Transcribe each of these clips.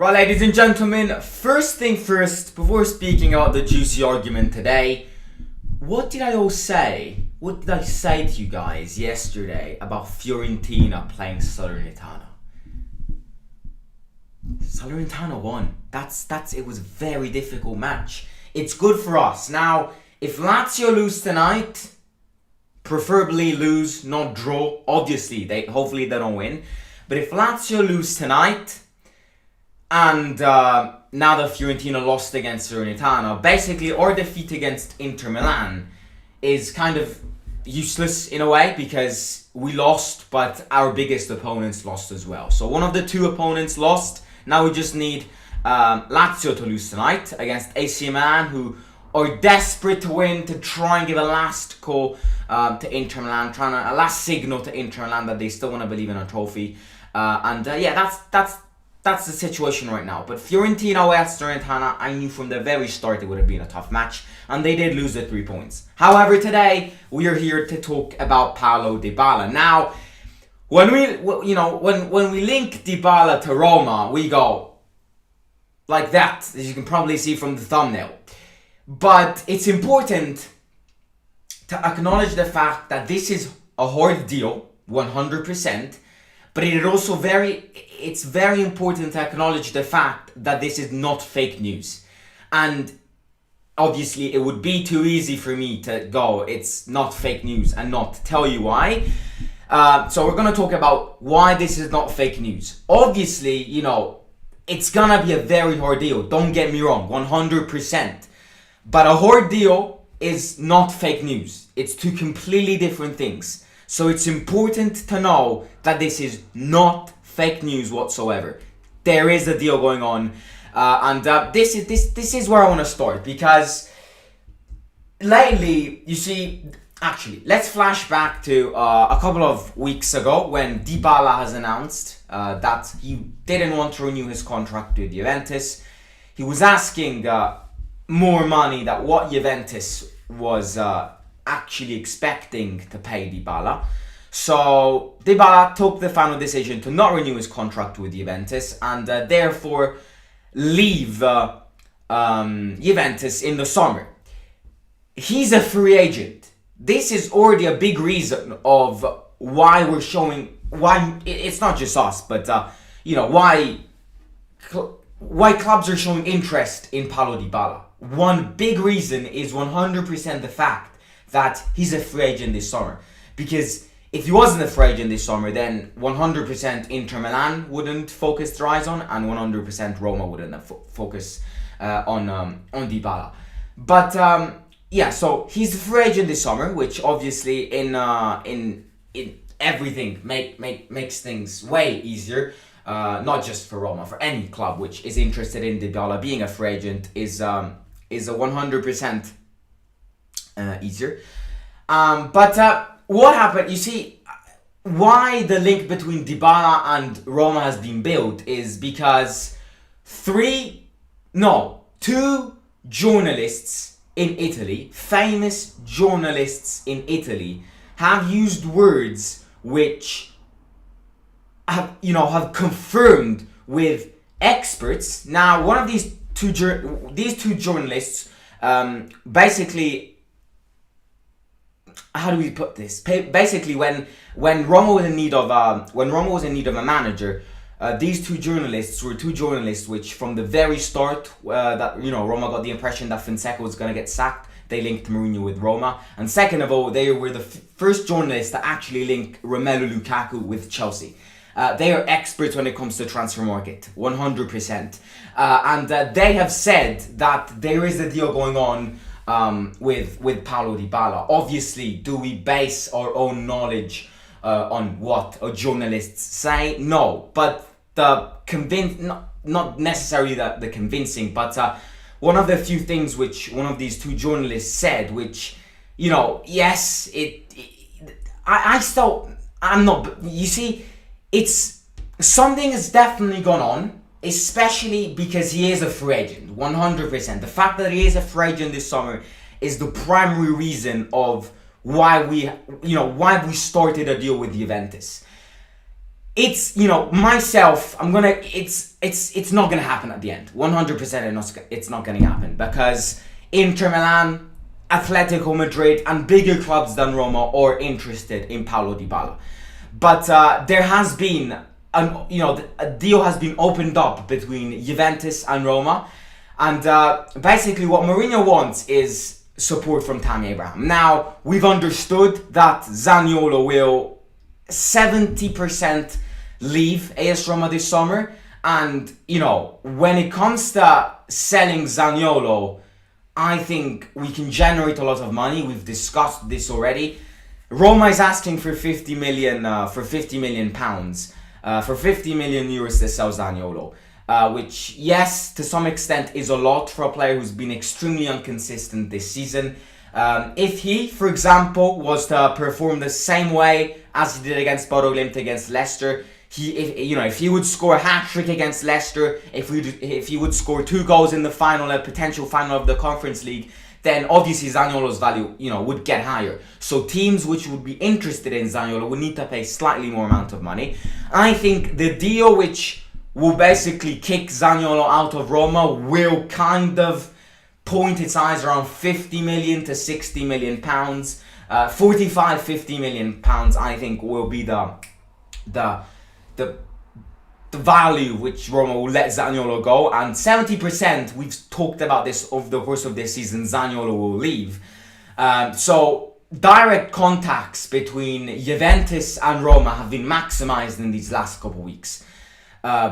Right, ladies and gentlemen, first thing first, before speaking about the juicy argument today, what did I all say? What did I say to you guys yesterday about Fiorentina playing Salernitana? Salernitana won. It was a very difficult match. It's good for us. Now, if Lazio lose tonight, preferably lose, not draw. Obviously, hopefully they don't win. But if Lazio lose tonight, and now that Fiorentina lost against Salernitana, basically our defeat against Inter Milan is kind of useless in a way because we lost, but our biggest opponents lost as well. So one of the two opponents lost. Now we just need Lazio to lose tonight against AC Milan, who are desperate to win, to try and give a last call to Inter Milan, a last signal to Inter Milan that they still want to believe in a trophy. That's the situation right now. But Fiorentina against Salernitana, I knew from the very start it would have been a tough match, and they did lose the 3 points. However, today we are here to talk about Paulo Dybala. Now, when we link Dybala to Roma, we go like that, as you can probably see from the thumbnail. But it's important to acknowledge the fact that this is a hard deal, 100%. But it's very important to acknowledge the fact that this is not fake news. And obviously it would be too easy for me to go, it's not fake news, and not tell you why. So we're going to talk about why this is not fake news. Obviously, it's going to be a very hard deal. Don't get me wrong, 100%. But a hard deal is not fake news. It's two completely different things. So it's important to know that this is not fake news whatsoever. There is a deal going on, and this is where I want to start, because lately, you see, actually, let's flash back to a couple of weeks ago when Dybala has announced that he didn't want to renew his contract with Juventus. He was asking more money than what Juventus was actually expecting to pay Dybala. So Dybala took the final decision to not renew his contract with Juventus and therefore leave Juventus in the summer. He's a free agent. This is already a big reason of why it's not just us, but why clubs are showing interest in Paulo Dybala. One big reason is 100% the fact that he's a free agent this summer. Because if he wasn't a free agent this summer, then 100% Inter Milan wouldn't focus their eyes on, and 100% Roma wouldn't focus on Dybala. But so he's a free agent this summer, which obviously in everything makes things way easier. Not just for Roma, for any club which is interested in Dybala being a free agent is a 100% easier. But what happened? You see, why the link between Dybala and Roma has been built is because two journalists in Italy, famous journalists in Italy, have used words which have confirmed with experts. Now, one of these two journalists, basically, how do we put this? Basically, when Roma was in need of a manager, these two journalists which from the very start that Roma got the impression that Fonseca was going to get sacked. They linked Mourinho with Roma, and second of all, they were the first journalists to actually link Romelu Lukaku with Chelsea. They are experts when it comes to transfer market, 100%. And they have said that there is a deal going on with Paulo Dybala. Obviously, do we base our own knowledge on what journalists say? No, but not necessarily the convincing, but one of the few things which one of these two journalists said, which, yes, I'm not, you see, it's something has definitely gone on, especially because he is a free agent, 100%. The fact that he is a free agent this summer is the primary reason of why we started a deal with Juventus. it's, myself, it's not gonna happen at the end. 100% it's not gonna happen, because Inter Milan, Atletico Madrid, and bigger clubs than Roma are interested in Paulo Dybala. But there has been a deal has been opened up between Juventus and Roma, and basically what Mourinho wants is support from Tammy Abraham. Now, we've understood that Zaniolo will 70% leave AS Roma this summer, and when it comes to selling Zaniolo, I think we can generate a lot of money. We've discussed this already. Roma is asking for 50 million pounds, for 50 million euros to sell Zaniolo, which, yes, to some extent is a lot for a player who's been extremely inconsistent this season. If he, for example, was to perform the same way as he did against Bodo Glimt against Leicester, if he would score a hat-trick against Leicester, if he would score 2 goals in the final, a potential final of the Conference League, then obviously Zaniolo's value, would get higher. So teams which would be interested in Zaniolo would need to pay slightly more amount of money. I think the deal which will basically kick Zaniolo out of Roma will kind of point its eyes around 50 million to 60 million pounds. 50 million pounds, I think, will be the value which Roma will let Zaniolo go, and 70%, we've talked about this over the course of this season, Zaniolo will leave. So direct contacts between Juventus and Roma have been maximized in these last couple of weeks.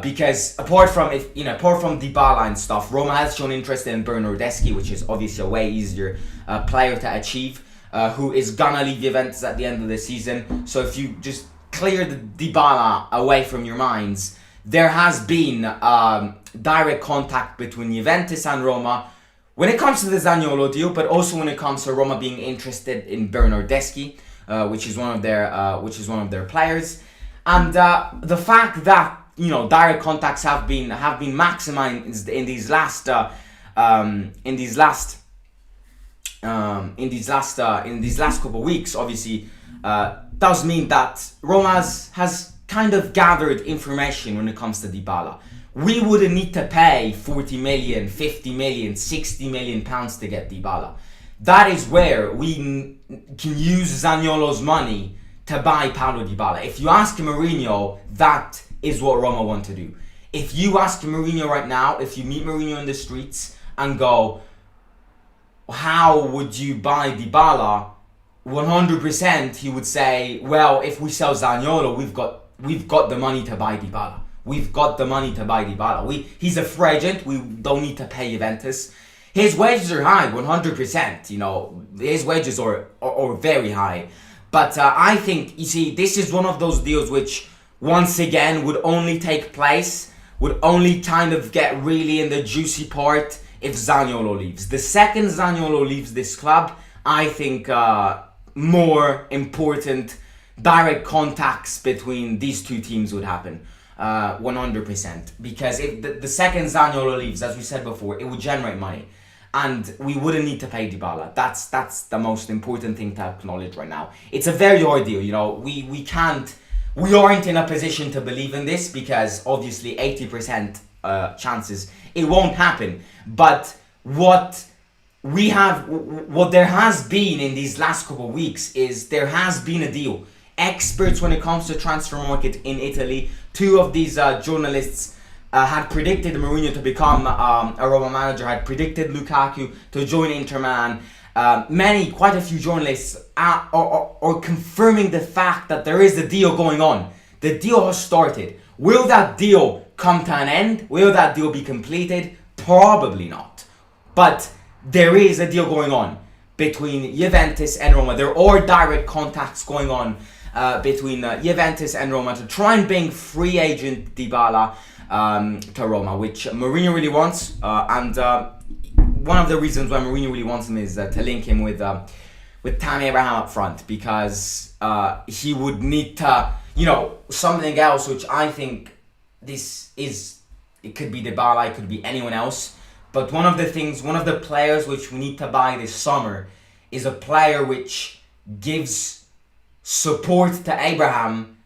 Because apart from Dybala and stuff, Roma has shown interest in Bernardeschi, which is obviously a way easier player to achieve, who is gonna leave Juventus at the end of the season. So if you just clear the Dybala away from your minds, there has been direct contact between Juventus and Roma when it comes to the Zaniolo deal, but also when it comes to Roma being interested in Bernardeschi, which is one of their players, and the fact that direct contacts have been maximized in these last couple of weeks, obviously, does mean that Roma has kind of gathered information when it comes to Dybala. We wouldn't need to pay 40 million, 50 million, 60 million pounds to get Dybala. That is where we can use Zaniolo's money to buy Paulo Dybala. If you ask Mourinho, that is what Roma want to do. If you ask Mourinho right now, if you meet Mourinho in the streets and go, how would you buy Dybala? 100% he would say, well, if we sell Zaniolo, we've got the money to buy Dybala. We've got the money to buy Dybala. He's a free agent. We don't need to pay Juventus. His wages are high, 100%. His wages are very high. But I think, you see, this is one of those deals which, once again, would only take place, would only kind of get really in the juicy part if Zaniolo leaves. The second Zaniolo leaves this club, I think more important direct contacts between these two teams would happen. 100%. Because if the second Zaniolo leaves, as we said before, it would generate money. And we wouldn't need to pay Dybala. That's the most important thing to acknowledge right now. It's a very hard deal, we aren't in a position to believe in this, because obviously 80% chances it won't happen. But what there has been in these last couple of weeks is there has been a deal. Experts when it comes to transfer market in Italy, 2 of these journalists had predicted Mourinho to become a Roma manager, had predicted Lukaku to join Inter Milan. Quite a few journalists are confirming the fact that there is a deal going on. The deal has started. Will that deal come to an end? Will that deal be completed? Probably not. But there is a deal going on between Juventus and Roma. There are direct contacts going on between Juventus and Roma to try and bring free agent Dybala to Roma, which Mourinho really wants. And one of the reasons why Mourinho really wants him is to link him with Tammy Abraham up front, because he would need to, something else, which I think it could be Dybala, it could be anyone else. But one of the players which we need to buy this summer is a player which gives support to Abraham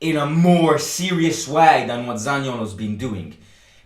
in a more serious way than what Zaniolo's been doing.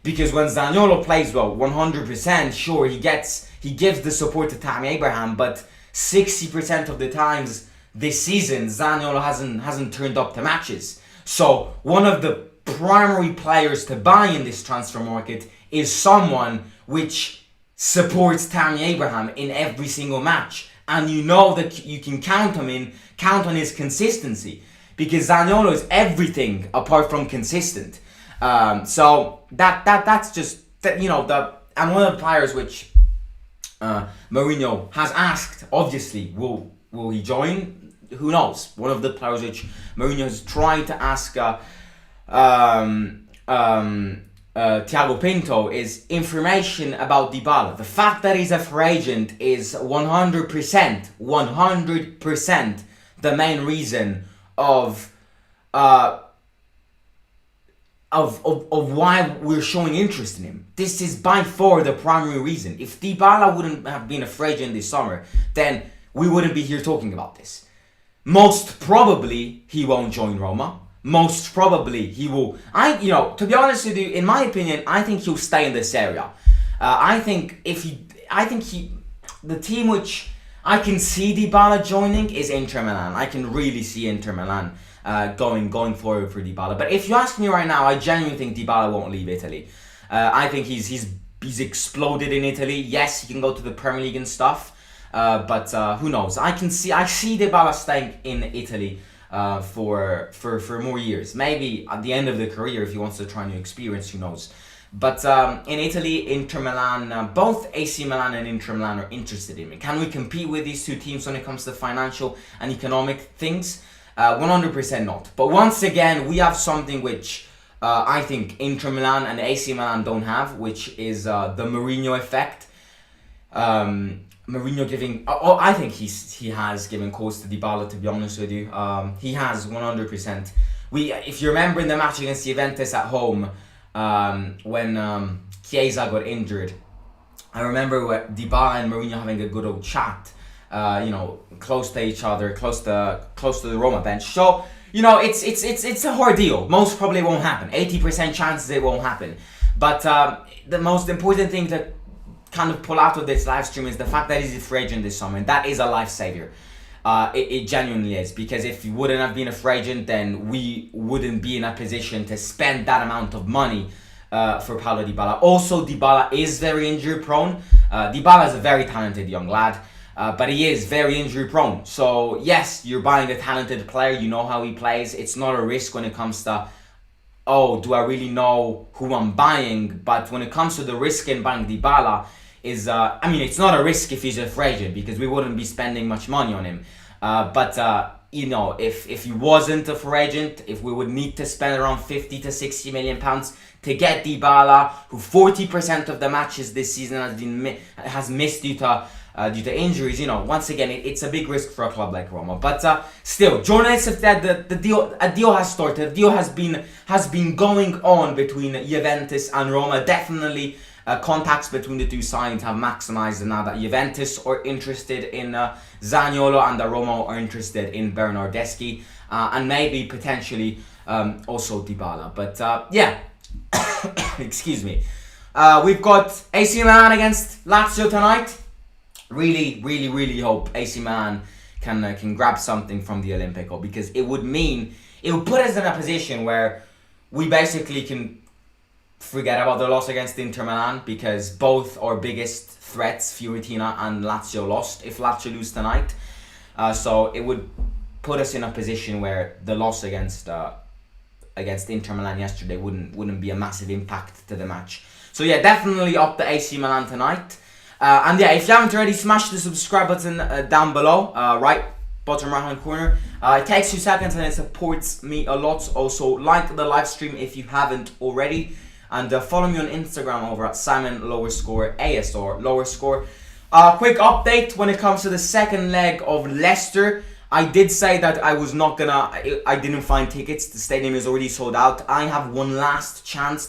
Because when Zaniolo plays well, 100%, sure, he gives the support to Tammy Abraham, but 60% of the times this season, Zaniolo hasn't turned up to matches. So one of the primary players to buy in this transfer market is someone which supports Tammy Abraham in every single match, and you know that you can count on his consistency, because Zaniolo is everything apart from consistent. So that's just and one of the players which Mourinho has asked, obviously, will he join? Who knows? One of the players which Mourinho is trying to ask Thiago Pinto is information about Dybala. The fact that he's a free agent is 100% the main reason of why we're showing interest in him. This is by far the primary reason. If Dybala wouldn't have been a free agent this summer, then we wouldn't be here talking about this. Most probably he won't join Roma. Most probably he will. To be honest with you, in my opinion, I think he'll stay in this area. The team which I can see Dybala joining is Inter Milan. I can really see Inter Milan going forward for Dybala. But if you ask me right now, I genuinely think Dybala won't leave Italy. I think he's exploded in Italy. Yes, he can go to the Premier League and stuff, but who knows? I see Dybala staying in Italy for more years. Maybe at the end of the career, if he wants to try new experience, who knows? But in Italy, Inter Milan, both AC Milan and Inter Milan are interested in me. Can we compete with these two teams when it comes to financial and economic things? 100% not. But once again, we have something which I think Inter Milan and AC Milan don't have, which is the Mourinho effect. Mourinho giving... I think he has given calls to Dybala, to be honest with you. He has 100%. If you remember in the match against Juventus at home, when Chiesa got injured, I remember Dybala and Mourinho having a good old chat. Close to each other, close to the Roma bench. So, it's a hard deal. Most probably won't happen. 80% chances it won't happen. But the most important thing to kind of pull out of this live stream is the fact that he's a free agent this summer, and that is a lifesaver. It genuinely is, because if he wouldn't have been a free agent, then we wouldn't be in a position to spend that amount of money for Paulo Dybala. Also, Dybala is very injury prone. Dybala is a very talented young lad. But he is very injury prone. So yes, you're buying a talented player. You know how he plays. It's not a risk when it comes to, do I really know who I'm buying? But when it comes to the risk in buying Dybala, it's not a risk if he's a free agent, because we wouldn't be spending much money on him. If he wasn't a free agent, if we would need to spend around 50 to 60 million pounds to get Dybala, who 40% of the matches this season has missed due to injuries, once again, it's a big risk for a club like Roma. But still, journalists have said that a deal has started. A deal has been going on between Juventus and Roma. Definitely, contacts between the two sides have maximized now that Juventus are interested in Zaniolo and that Roma are interested in Bernardeschi, and maybe potentially also Dybala. But excuse me. We've got AC Milan against Lazio tonight. Really, really, really hope AC Milan can grab something from the Olimpico, because it would put us in a position where we basically can forget about the loss against Inter Milan, because both our biggest threats, Fiorentina and Lazio, lost if Lazio lose tonight. So it would put us in a position where the loss against Inter Milan yesterday wouldn't be a massive impact to the match. So yeah, definitely up to AC Milan tonight. If you haven't already, smash the subscribe button down below, right bottom right hand corner. It takes 2 seconds and it supports me a lot. Also, like the live stream if you haven't already, and follow me on Instagram over at Simon_ASR_. Quick update when it comes to the second leg of Leicester. I did say that I didn't find tickets. The stadium is already sold out. I have one last chance.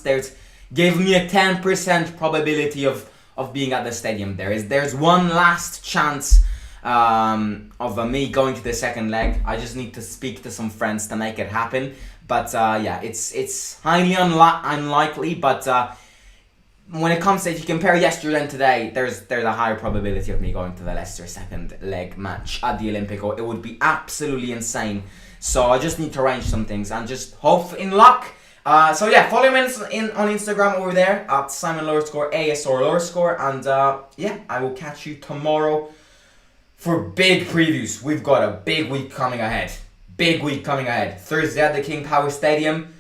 Gave me a 10% probability of being at the stadium. There's one last chance of me going to the second leg. I just need to speak to some friends to make it happen. But yeah, it's highly unlikely. But when it comes to, if you compare yesterday and today, there's a higher probability of me going to the Leicester second leg match at the Olympico. It would be absolutely insane. So I just need to arrange some things and just hope in luck. So yeah, follow me on Instagram over there at Simon Lowerscore, AS or Lowerscore, and yeah, I will catch you tomorrow for big previews. We've got a big week coming ahead. Thursday at the King Power Stadium.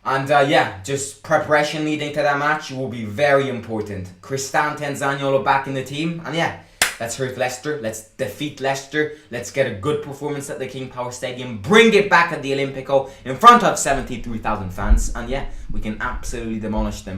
And yeah, just preparation leading to that match will be very important. Cristante and Zaniolo back in the team. And yeah, let's hurt Leicester. Let's defeat Leicester. Let's get a good performance at the King Power Stadium. Bring it back at the Olympico in front of 73,000 fans. And yeah, we can absolutely demolish them.